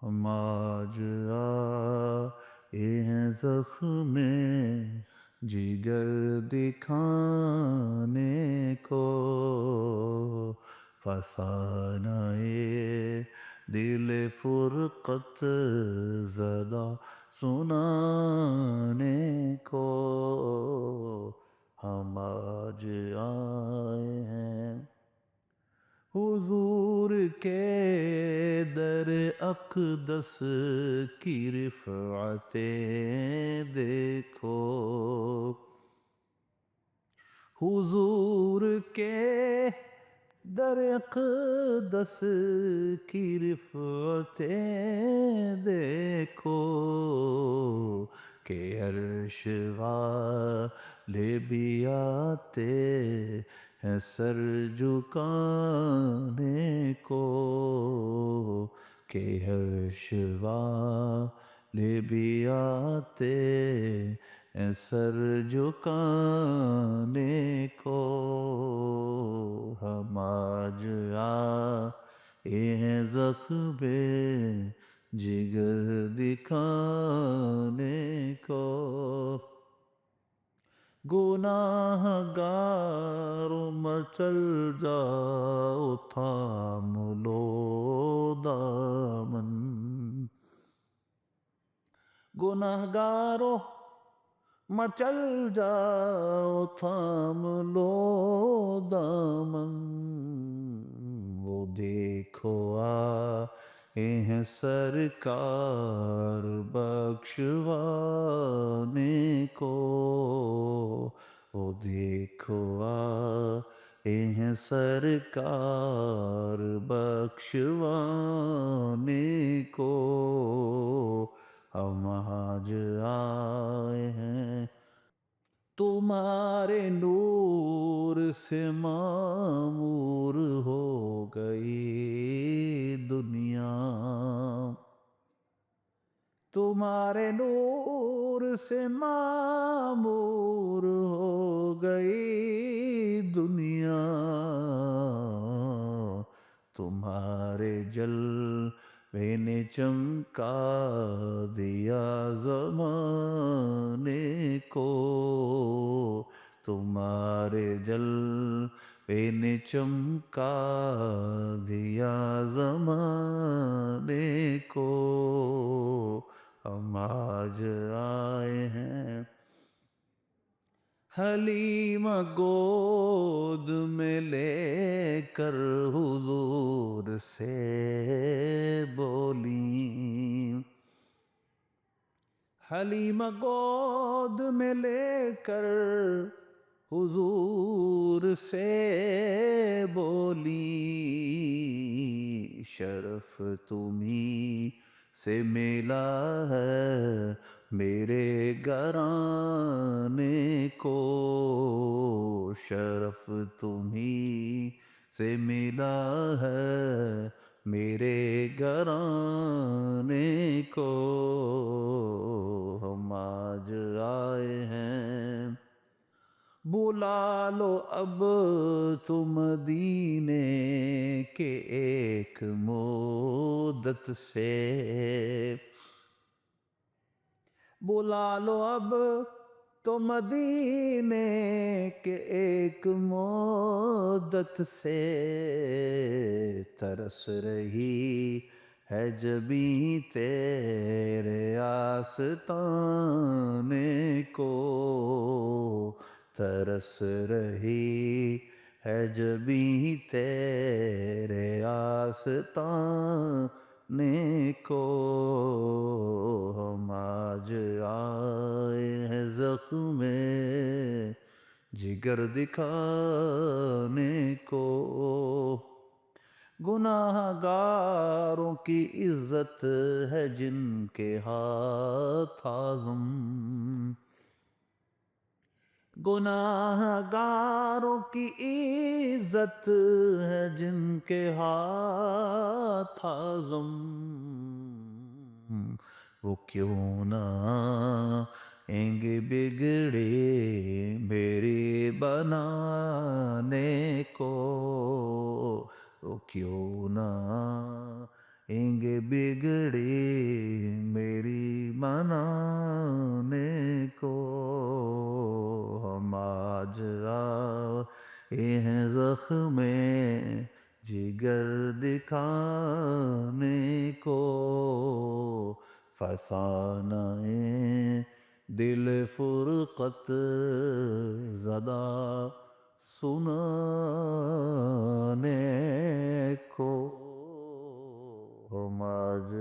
ہم آج آئے ہیں زخم جگر دکھانے کو، فسانہ دل فرقت زدہ سنانے کو، ہم آج آئے ہیں حضور کے در اقدس کی رفعتیں دیکھو، حضور کے در اقدس کی رفعتیں دیکھو، کہ عرش والے بھی آتے ہیں سر جھکانے کو، کہ عرش والے بھی آتے ہیں سر جھکانے کو، ہم آج آئے ہیں زخم جگر دکھانے کو، گناہ گاروں مچل جاؤ تھام لو دامن، گناہ گاروں مچل جاؤ تھام لو دامن، وہ دیکھو آئے ہیں سرکار بخشوانے کو، وہ دیکھو آئے ہیں سرکار بخشوانے کو، ہم آج آئے ہیں تمہارے نور سے معمور ہو گئی دنیا، تمہارے نور سے معمور ہو گئی دنیا، تمہارے جلوے نے چمکا دیا زمانے کو، تمہارے جلوے نے چمکا دیا زمانے کو، ہم آج آئے ہیں حلیمہ گود میں لے کر حضور سے بولیں، حلیمہ گود میں لے کر حضور سے بولیں، شرف تمہیں سے ملا ہے میرے گھرانے کو، شرف تمہیں سے ملا ہے میرے گھرانے کو، ہم آج آئے ہیں بلا لو اب تم مدینے کے ایک مدت سے، بلا لو اب تو مدینے کے ایک مدت سے، ترس رہی ہے جبیں تیرے آستانے کو، ترس رہی ہے جبیں تیرے آستانے کو، ہم آج آئے ہیں زخم جگر دکھانے کو، گناہ گاروں کی عزت ہے جن کے ہاتھ اعظم، گناہ گاروں کی عزت ہے جن کے ہاتھ اعظم، وہ کیوں نہ آئیں گے بگڑے میرے بنانے کو، وہ کیوں نہ آئیں گے بگڑے منانے کو، ہم آج آئے ہیں زخم جگر دکھانے کو، فسانہ دل فرقت زدہ سنانے کو، ہم آج